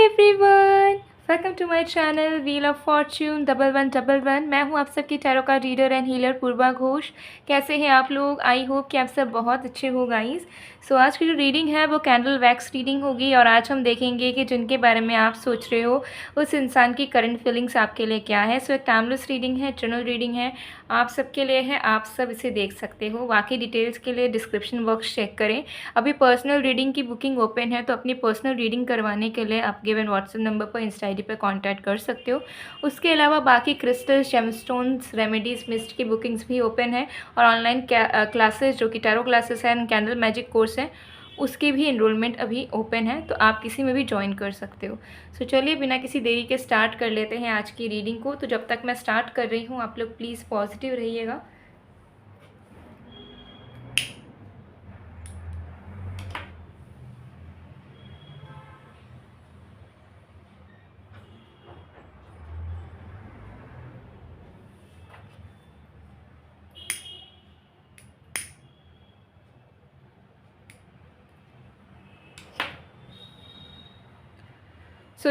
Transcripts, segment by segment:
Everyone, welcome to my channel wheel of fortune 1111। मैं हूं आप सबकी टैरो का reader and healer Purva Ghosh. कैसे हैं आप लोग? आई होप कि आप सब बहुत अच्छे हो गाइस। सो आज की जो रीडिंग है वो कैंडल वैक्स रीडिंग होगी और आज हम देखेंगे कि जिनके बारे में आप सोच रहे हो उस इंसान की करंट फीलिंग्स आपके लिए क्या है। सो एक टाइमलेस रीडिंग है, जनरल रीडिंग है, आप सबके लिए है, आप सब इसे देख सकते हो। बाकी डिटेल्स के लिए डिस्क्रिप्शन बॉक्स चेक करें। अभी पर्सनल रीडिंग की बुकिंग ओपन है, तो अपनी पर्सनल रीडिंग करवाने के लिए आप गिवन व्हाट्सएप नंबर पर इंस्टा आईडी पर कांटेक्ट कर सकते हो। उसके अलावा बाकी क्रिस्टल्स, जेमस्टोन्स, रेमेडीज़, मिस्ट की बुकिंग्स भी ओपन है और ऑनलाइन क्लासेस जो कि टैरो क्लासेस हैं एंड कैंडल मैजिक कोर्स है उसकी भी इनरोलमेंट अभी ओपन है, तो आप किसी में भी ज्वाइन कर सकते हो। सो चलिए बिना किसी देरी के स्टार्ट कर लेते हैं आज की रीडिंग को। तो जब तक मैं स्टार्ट कर रही हूँ आप लोग प्लीज़ पॉजिटिव रहिएगा।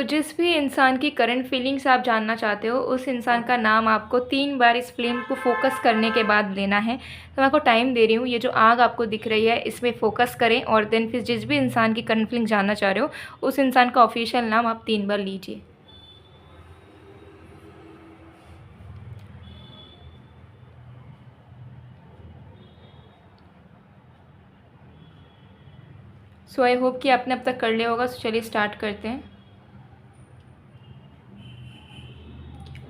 जिस भी इंसान की करंट फीलिंग्स आप जानना चाहते हो उस इंसान का नाम आपको 3 बार इस फ्लेम को फोकस करने के बाद लेना है। तो मैं आपको टाइम दे रही हूँ, ये जो आग आपको दिख रही है इसमें फोकस करें और देन फिर जिस भी इंसान की करंट फीलिंग जानना चाह रहे हो उस इंसान का ऑफिशियल नाम आप 3 बार लीजिए। आई होप कि आपने अब तक कर लिया होगा। चलिए स्टार्ट करते हैं।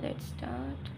Let's start.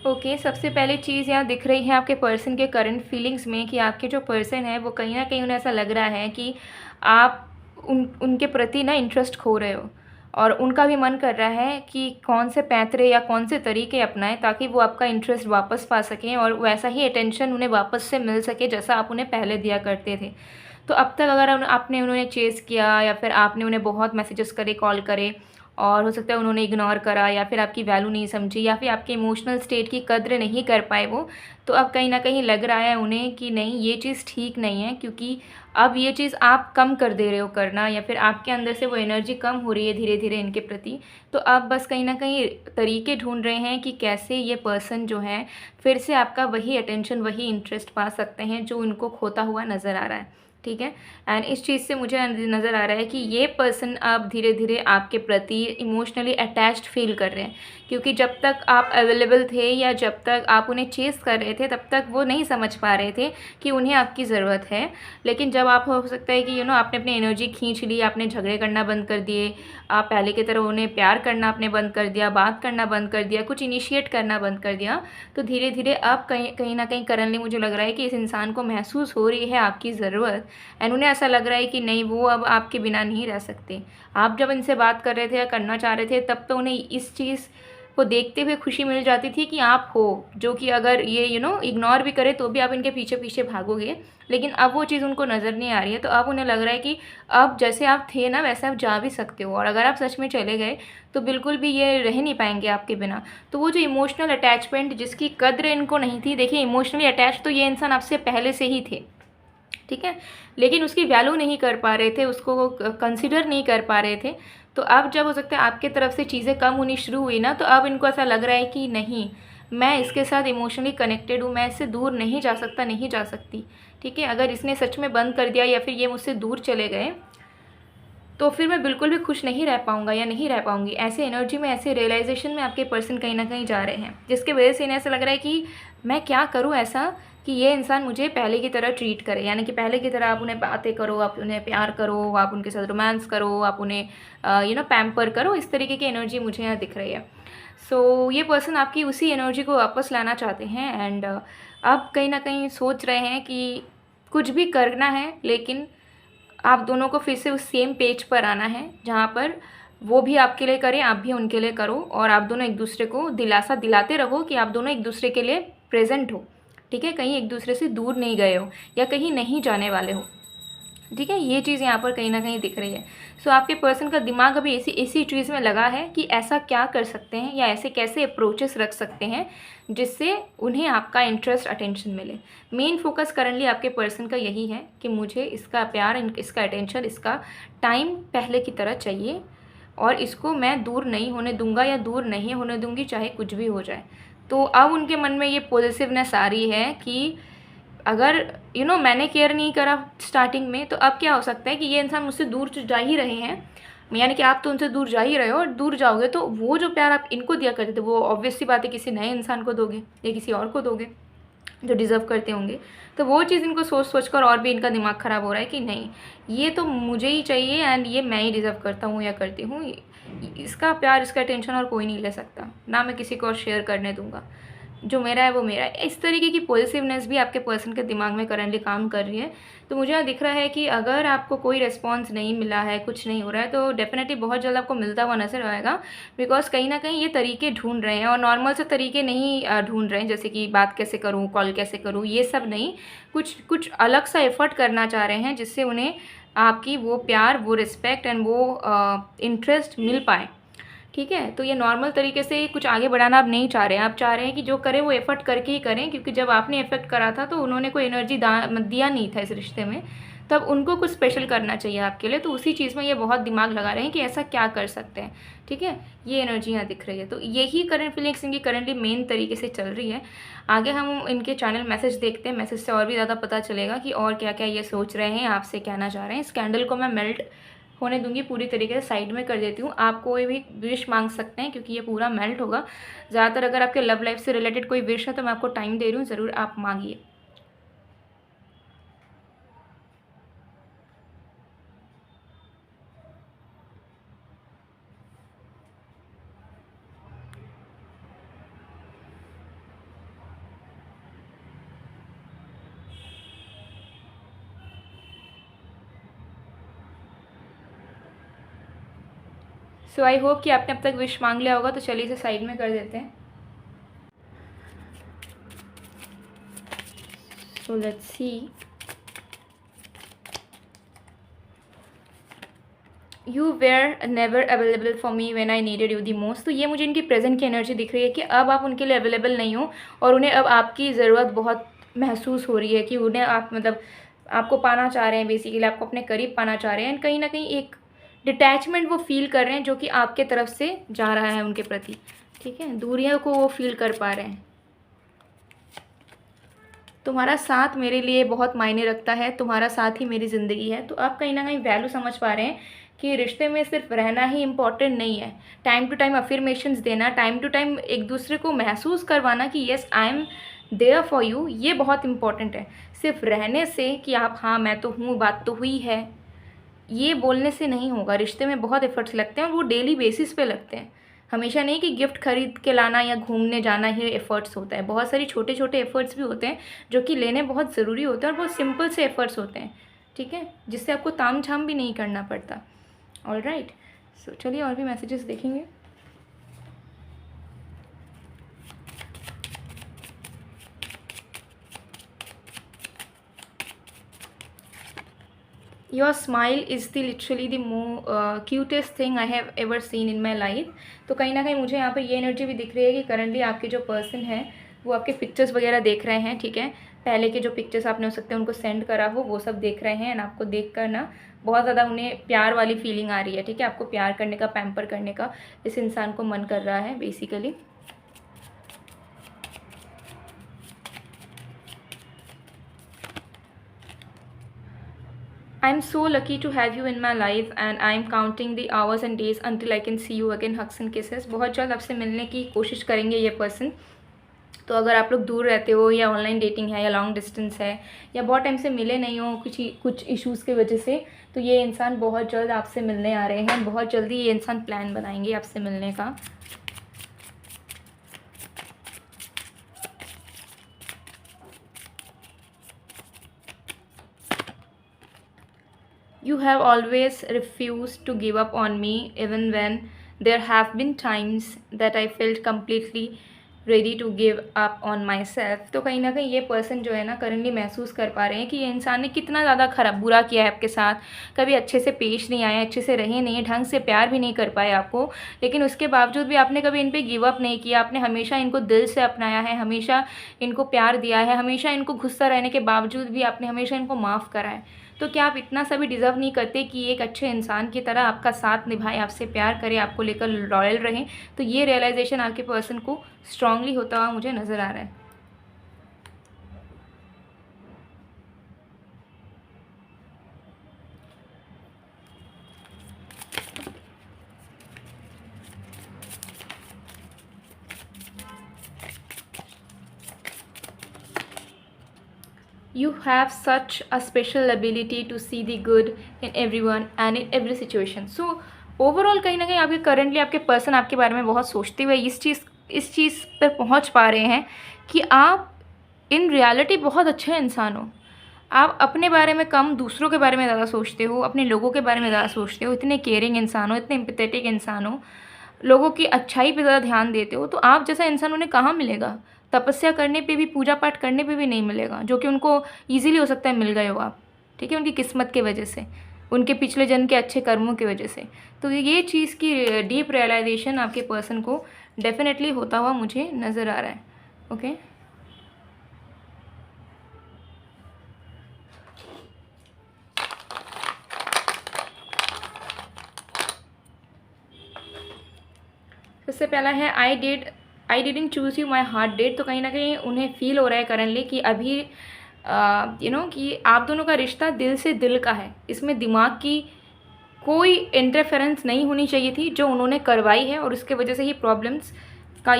ओके, सबसे पहले चीज़ यहाँ दिख रही है आपके पर्सन के करंट फीलिंग्स में कि आपके जो पर्सन है वो कहीं ना कहीं उन्हें ऐसा लग रहा है कि आप उनके प्रति ना इंटरेस्ट खो रहे हो और उनका भी मन कर रहा है कि कौन से पैंतरे या कौन से तरीके अपनाएं ताकि वो आपका इंटरेस्ट वापस पा सकें और वैसा ही अटेंशन उन्हें वापस से मिल सके जैसा आप उन्हें पहले दिया करते थे। तो अब तक अगर आपने उन्हें चेज़ किया या फिर आपने उन्हें बहुत मैसेजेस करे, कॉल करे और हो सकता है उन्होंने इग्नोर करा या फिर आपकी वैल्यू नहीं समझी या फिर आपके इमोशनल स्टेट की कद्र नहीं कर पाए वो, तो अब कहीं ना कहीं लग रहा है उन्हें कि नहीं ये चीज़ ठीक नहीं है, क्योंकि अब ये चीज़ आप कम कर दे रहे हो करना या फिर आपके अंदर से वो एनर्जी कम हो रही है धीरे धीरे इनके प्रति। तो आप बस कहीं ना कहीं तरीके ढूंढ रहे हैं कि कैसे ये पर्सन जो है फिर से आपका वही अटेंशन, वही इंटरेस्ट पा सकते हैं जो उनको खोता हुआ नज़र आ रहा है। ठीक है, एंड इस चीज़ से मुझे नज़र आ रहा है कि ये पर्सन अब धीरे धीरे आपके प्रति इमोशनली अटैच्ड फील कर रहे हैं, क्योंकि जब तक आप अवेलेबल थे या जब तक आप उन्हें चेस कर रहे थे तब तक वो नहीं समझ पा रहे थे कि उन्हें आपकी ज़रूरत है। लेकिन जब आप हो सकता है कि आपने अपनी एनर्जी खींच ली, आपने झगड़े करना बंद कर दिए, आप पहले की तरह उन्हें प्यार करना आपने बंद कर दिया, बात करना बंद कर दिया, कुछ इनिशिएट करना बंद कर दिया, तो धीरे धीरे अब कहीं कहीं ना कहीं करंटली मुझे लग रहा है कि इस इंसान को महसूस हो रही है आपकी ज़रूरत एंड उन्हें ऐसा लग रहा है कि नहीं वो अब आपके बिना नहीं रह सकते। आप जब इनसे बात कर रहे थे या करना चाह रहे थे तब तो उन्हें इस चीज़ को देखते हुए खुशी मिल जाती थी कि आप हो, जो कि अगर ये इग्नोर भी करे तो भी आप इनके पीछे पीछे भागोगे। लेकिन अब वो चीज़ उनको नज़र नहीं आ रही है, तो अब उन्हें लग रहा है कि अब जैसे आप थे ना वैसे आप जा भी सकते हो और अगर आप सच में चले गए तो बिल्कुल भी ये रह नहीं पाएंगे आपके बिना। तो वो जो इमोशनल अटैचमेंट जिसकी कद्र इनको नहीं थी, देखिए इमोशनली अटैच तो ये इंसान आपसे पहले से ही थे, ठीक है, लेकिन उसकी वैल्यू नहीं कर पा रहे थे, उसको कंसिडर नहीं कर पा रहे थे। तो अब जब हो सकता है आपके तरफ से चीज़ें कम होनी शुरू हुई ना, तो अब इनको ऐसा लग रहा है कि नहीं मैं इसके साथ इमोशनली कनेक्टेड हूँ, मैं इससे दूर नहीं जा सकता, नहीं जा सकती। ठीक है, अगर इसने सच में बंद कर दिया या फिर ये मुझसे दूर चले गए तो फिर मैं बिल्कुल भी खुश नहीं रह पाऊँगा या नहीं रह पाऊँगी। ऐसे एनर्जी में, ऐसे रियलाइजेशन में आपके पर्सन कहीं ना कहीं जा रहे हैं, जिसके वजह से इन्हें ऐसा लग रहा है कि मैं क्या करूँ ऐसा कि ये इंसान मुझे पहले की तरह ट्रीट करे, यानी कि पहले की तरह आप उन्हें बातें करो, आप उन्हें प्यार करो, आप उनके साथ रोमांस करो, आप उन्हें पैम्पर करो। इस तरीके की एनर्जी मुझे यहाँ दिख रही है। ये पर्सन आपकी उसी एनर्जी को वापस लाना चाहते हैं एंड अब कहीं ना कहीं सोच रहे हैं कि कुछ भी करना है, लेकिन आप दोनों को फिर से उस सेम पेज पर आना है जहाँ पर वो भी आपके लिए करें, आप भी उनके लिए करो, और आप दोनों एक दूसरे को दिलासा दिलाते रहो कि आप दोनों एक दूसरे के लिए प्रेजेंट हो, ठीक है, कहीं एक दूसरे से दूर नहीं गए हो या कहीं नहीं जाने वाले हो, ठीक है। ये चीज़ यहाँ पर कहीं ना कहीं दिख रही है। सो आपके पर्सन का दिमाग अभी इसी चीज़ में लगा है कि ऐसा क्या कर सकते हैं या ऐसे कैसे अप्रोचेस रख सकते हैं जिससे उन्हें आपका इंटरेस्ट अटेंशन मिले। मेन फोकस करंटली आपके पर्सन का यही है कि मुझे इसका प्यार, इसका अटेंशन, इसका टाइम पहले की तरह चाहिए, और इसको मैं दूर नहीं होने दूंगा या दूर नहीं होने दूंगी, चाहे कुछ भी हो जाए। तो अब उनके मन में ये पॉजिटिवनेस आ रही है कि अगर मैंने केयर नहीं करा स्टार्टिंग में, तो अब क्या हो सकता है कि ये इंसान मुझसे दूर तो जा ही रहे हैं, यानी कि आप तो उनसे दूर जा ही रहे हो, और दूर जाओगे तो वो जो प्यार आप इनको दिया करते थे वो ऑब्वियस सी बात है किसी नए इंसान को दोगे या किसी और को दोगे जो डिज़र्व करते होंगे। तो वो चीज़ इनको सोच सोच कर और भी इनका दिमाग ख़राब हो रहा है कि नहीं, ये तो मुझे ही चाहिए एंड ये मैं ही डिज़र्व करता हूँ या करती हूँ, इसका प्यार, इसका टेंशन और कोई नहीं ले सकता, ना मैं किसी को और शेयर करने दूँगा, जो मेरा है वो मेरा है। इस तरीके की पॉजिटिवनेस भी आपके पर्सन के दिमाग में करंटली काम कर रही है। तो मुझे यहाँ दिख रहा है कि अगर आपको कोई रिस्पॉन्स नहीं मिला है, कुछ नहीं हो रहा है, तो डेफिनेटली बहुत जल्द आपको मिलता हुआ नजर आएगा, बिकॉज कहीं ना कहीं ये तरीके ढूंढ रहे हैं, और नॉर्मल से तरीके नहीं ढूंढ रहे हैं, जैसे कि बात कैसे करूँ, कॉल कैसे करूँ, ये सब नहीं, कुछ अलग सा एफर्ट करना चाह रहे हैं जिससे उन्हें आपकी वो प्यार, वो रिस्पेक्ट एंड वो इंटरेस्ट मिल पाए, ठीक है। तो ये नॉर्मल तरीके से कुछ आगे बढ़ाना आप नहीं चाह रहे हैं, आप चाह रहे हैं कि जो करें वो एफर्ट करके ही करें, क्योंकि जब आपने एफर्ट करा था तो उन्होंने कोई एनर्जी दिया नहीं था इस रिश्ते में, तब उनको कुछ स्पेशल करना चाहिए आपके लिए, तो उसी चीज़ में ये बहुत दिमाग लगा रहे हैं कि ऐसा क्या कर सकते हैं, ठीक है। ये एनर्जी यहाँ दिख रही है, तो यही करंट फीलिंग्स इनकी करंटली मेन तरीके से चल रही है। आगे हम इनके चैनल मैसेज देखते हैं, मैसेज से और भी ज़्यादा पता चलेगा कि और क्या क्या ये सोच रहे हैं, आपसे कहना चाह रहे हैं। इस कैंडल को मैं मेल्ट होने दूंगी, पूरी तरीके से साइड में कर देती हूँ। आप कोई भी विश मांग सकते हैं क्योंकि ये पूरा मेल्ट होगा। ज़्यादातर अगर आपके लव लाइफ से रिलेटेड कोई विश है तो मैं आपको टाइम दे रही हूँ, ज़रूर आप मांगिए। सो आई होप कि आपने अब तक विश मांग लिया होगा, तो चलिए इसे साइड में कर देते हैं। So let's see. You were never available for me when I needed you the most. तो ये मुझे इनकी प्रेजेंट की एनर्जी दिख रही है कि अब आप उनके लिए अवेलेबल नहीं हो, और उन्हें अब आपकी ज़रूरत बहुत महसूस हो रही है, कि उन्हें आप मतलब आपको पाना चाह रहे हैं, बेसिकली आपको अपने करीब पाना चाह रहे हैं, एंड कहीं ना कहीं एक डिटैचमेंट वो फील कर रहे हैं जो कि आपके तरफ से जा रहा है उनके प्रति, ठीक है। दूरियों को वो फील कर पा रहे हैं। तुम्हारा साथ मेरे लिए बहुत मायने रखता है, तुम्हारा साथ ही मेरी ज़िंदगी है। तो आप कहीं ना कहीं वैल्यू समझ पा रहे हैं कि रिश्ते में सिर्फ रहना ही इम्पॉर्टेंट नहीं है, टाइम टू टाइम अफर्मेशंस देना, टाइम टू टाइम एक दूसरे को महसूस करवाना कि yes I am there for you, ये बहुत इंपॉर्टेंट है। सिर्फ रहने से कि आप हाँ मैं तो हूँ, बात तो हुई है, ये बोलने से नहीं होगा। रिश्ते में बहुत एफर्ट्स लगते हैं और वो डेली बेसिस पे लगते हैं। हमेशा नहीं कि गिफ्ट खरीद के लाना या घूमने जाना ही एफर्ट्स होता है, बहुत सारी छोटे छोटे एफर्ट्स भी होते हैं जो कि लेने बहुत ज़रूरी होते हैं, और बहुत सिंपल से एफर्ट्स होते हैं, ठीक है, जिससे आपको ताम झाम भी नहीं करना पड़ता। ऑल राइट, सो चलिए और भी मैसेजेस देखेंगे। Your smile is the literally the cutest thing I have ever seen in my life. तो कहीं ना कहीं मुझे यहाँ पर ये एनर्जी भी दिख रही है कि करंटली आपके जो पर्सन है वो आपके पिक्चर्स वगैरह देख रहे हैं, ठीक है। पहले के जो पिक्चर्स आपने हो सकते हैं उनको सेंड करा हो, वो सब देख रहे हैं, एंड आपको देख कर ना बहुत ज़्यादा उन्हें प्यार वाली फीलिंग आ रही है, ठीक है। आपको प्यार करने का, पैम्पर करने का इस इंसान को मन कर रहा है basically. I am so lucky to have you in my life and I am counting the hours and days until I can see you again, hugs and kisses. बहुत जल्द आपसे मिलने की कोशिश करेंगे ये पर्सन। तो अगर आप लोग दूर रहते हो, या ऑनलाइन डेटिंग है, या लॉन्ग डिस्टेंस है, या बहुत टाइम से मिले नहीं हो कुछ इश्यूज़ की वजह से, तो ये इंसान बहुत जल्द आपसे मिलने आ रहे हैं। बहुत जल्दी ये इंसान प्लान बनाएंगे आपसे मिलने का। You have always refused to give up on me, even when there have been times that I felt completely ready to give up on myself. तो कहीं ना कहीं ये पर्सन जो है ना करंटली महसूस कर पा रहे हैं कि ये इंसान ने कितना ज़्यादा खराब बुरा किया है आपके साथ, कभी अच्छे से पेश नहीं आए, अच्छे से रहे नहीं, ढंग से प्यार भी नहीं कर पाए आपको, लेकिन उसके बावजूद भी आपने कभी इन पर गिव अप नहीं किया, आपने हमेशा इनको दिल से अपनाया है, हमेशा इनको प्यार दिया है, हमेशा इनको गुस्सा रहने के बावजूद भी आपने हमेशा इनको माफ़ करा है। तो क्या आप इतना सा भी डिज़र्व नहीं करते कि एक अच्छे इंसान की तरह आपका साथ निभाए, आपसे प्यार करे, आपको लेकर लॉयल रहें? तो ये रियलाइजेशन आपके पर्सन को स्ट्रांगली होता हुआ मुझे नज़र आ रहा है। You have such a special ability to see the good in everyone and in every situation. So overall कहीं ना कहीं आपके करंटली आपके पर्सन आपके बारे में बहुत सोचते हुए इस चीज़ पर पहुंच पा रहे हैं कि आप इन रियलिटी बहुत अच्छे इंसान हो। आप अपने बारे में कम, दूसरों के बारे में ज़्यादा सोचते हो, अपने लोगों के बारे में ज़्यादा सोचते हो, इतने केयरिंग इंसान हो, इतने एम्पैथेटिक इंसान हो, लोगों की अच्छाई पे ज़्यादा ध्यान देते हो। तो आप जैसा इंसान उन्हें कहाँ मिलेगा? तपस्या करने पे भी, पूजा पाठ करने पे भी नहीं मिलेगा, जो कि उनको ईज़िली हो सकता है मिल गए हो आप, ठीक है, उनकी किस्मत की वजह से, उनके पिछले जन्म के अच्छे कर्मों की वजह से। तो ये चीज़ की डीप रियलाइजेशन आपके पर्सन को डेफिनेटली होता हुआ मुझे नज़र आ रहा है। ओके, सबसे पहला है I didn't choose you, my heart did. तो कहीं ना कहीं उन्हें फील हो रहा है करंटली कि अभी कि आप दोनों का रिश्ता दिल से दिल का है, इसमें दिमाग की कोई इंटरफेरेंस नहीं होनी चाहिए थी जो उन्होंने करवाई है, और उसके वजह से ही प्रॉब्लम्स का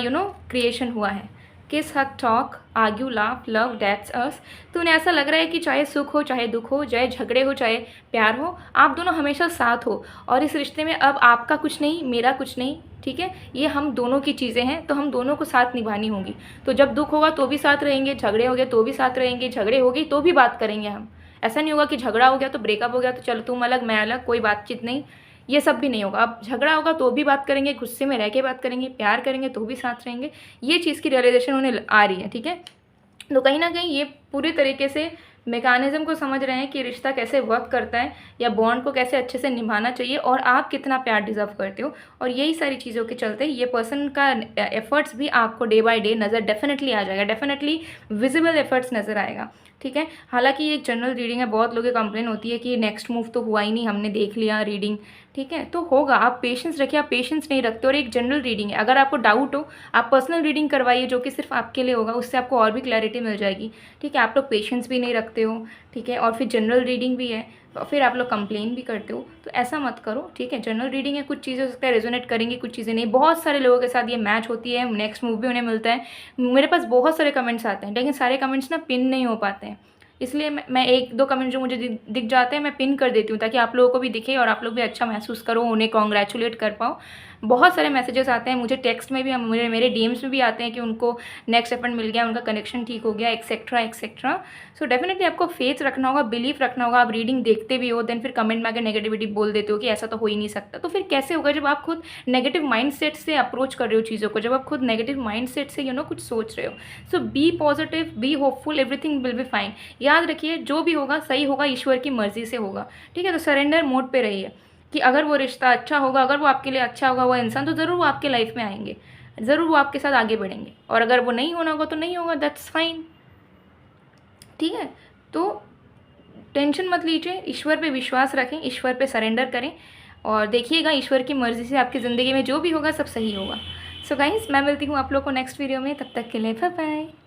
क्रिएशन हुआ है। Kiss hug talk argue laugh love that's us. तो उन्हें ऐसा लग रहा है कि चाहे सुख हो चाहे दुख हो, चाहे झगड़े हो चाहे प्यार हो, आप दोनों हमेशा साथ हो, और इस रिश्ते में अब आपका कुछ नहीं, मेरा कुछ नहीं, ठीक है, ये हम दोनों की चीज़ें हैं, तो हम दोनों को साथ निभानी होंगी। तो जब दुख होगा तो भी साथ रहेंगे, झगड़े हो गए तो भी साथ रहेंगे, झगड़े हो गई तो भी बात करेंगे हम। ऐसा नहीं होगा कि झगड़ा हो गया तो ब्रेकअप हो गया तो चलो तुम अलग मैं अलग, कोई बातचीत नहीं, ये सब भी नहीं होगा। अब झगड़ा होगा तो भी बात करेंगे, गुस्से में रह के बात करेंगे, प्यार करेंगे तो भी साथ रहेंगे। ये चीज़ की रियलाइजेशन उन्हें आ रही है, ठीक है। तो कहीं ना कहीं ये पूरी तरीके से मैकेनिज़्म को समझ रहे हैं कि रिश्ता कैसे वर्क करता है, या बॉन्ड को कैसे अच्छे से निभाना चाहिए, और आप कितना प्यार डिज़र्व करते हो। और यही सारी चीज़ों के चलते ये पर्सन का एफर्ट्स भी आपको डे बाय डे नज़र डेफिनेटली आ जाएगा, डेफिनेटली विजिबल एफर्ट्स नज़र आएगा, ठीक है। हालांकि ये एक जनरल रीडिंग है, बहुत लोगों की कंप्लेन होती है कि नेक्स्ट मूव तो हुआ ही नहीं, हमने देख लिया रीडिंग, ठीक है, तो होगा, आप पेशेंस रखिए, आप पेशेंस नहीं रखते, और एक जनरल रीडिंग है। अगर आपको डाउट हो आप पर्सनल रीडिंग करवाइए, जो कि सिर्फ आपके लिए होगा, उससे आपको और भी क्लैरिटी मिल जाएगी, ठीक है। आप लोग पेशेंस भी नहीं रखते हो, ठीक है, और फिर जनरल रीडिंग भी है, और फिर आप लोग कंप्लेन भी करते हो, तो ऐसा मत करो, ठीक है। जनरल रीडिंग है, कुछ चीज़ें हो सकता है रेजोनेट करेंगी, कुछ चीज़ें नहीं। बहुत सारे लोगों के साथ ये मैच होती है, नेक्स्ट मूव भी उन्हें मिलता है। मेरे पास बहुत सारे कमेंट्स आते हैं, लेकिन सारे कमेंट्स ना पिन नहीं हो पाते हैं, इसलिए मैं एक दो कमेंट जो मुझे दिख जाते हैं मैं पिन कर देती हूँ, ताकि आप लोगों को भी दिखे और आप लोग भी अच्छा महसूस करो, उन्हें कॉन्ग्रेचुलेट कर पाओ। बहुत सारे मैसेजेस आते हैं मुझे, टेक्स्ट में भी, मुझे मेरे डीएम्स में भी आते हैं कि उनको नेक्स्ट अपेंट मिल गया, उनका कनेक्शन ठीक हो गया, एक्सेट्रा एक्सेट्रा। सो डेफिनेटली आपको फेथ रखना होगा, बिलीफ रखना होगा। आप रीडिंग देखते भी हो, देन फिर कमेंट में आकर नेगेटिविटी बोल देते हो कि ऐसा तो हो ही नहीं सकता, तो फिर कैसे होगा जब आप खुद नेगेटिव माइंडसेट से अप्रोच कर रहे हो चीज़ों को, जब आप खुद नेगेटिव माइंडसेट से कुछ सोच रहे हो। So be positive, be hopeful, everything will be fine. याद रखिए जो भी होगा सही होगा, ईश्वर की मर्जी से होगा, ठीक है। तो सरेंडर मोड पे रहिए कि अगर वो रिश्ता अच्छा होगा, अगर वो आपके लिए अच्छा होगा वो इंसान, तो ज़रूर वो आपके लाइफ में आएंगे, ज़रूर वो आपके साथ आगे बढ़ेंगे, और अगर वो नहीं होना होगा तो नहीं होगा, दैट्स फाइन, ठीक है। तो टेंशन मत लीजिए, ईश्वर पे विश्वास रखें, ईश्वर पे सरेंडर करें, और देखिएगा ईश्वर की मर्ज़ी से आपकी ज़िंदगी में जो भी होगा सब सही होगा। सो गाइस, मैं मिलती हूँ आप लोग को नेक्स्ट वीडियो में, तब तक के लिए बाय बाय।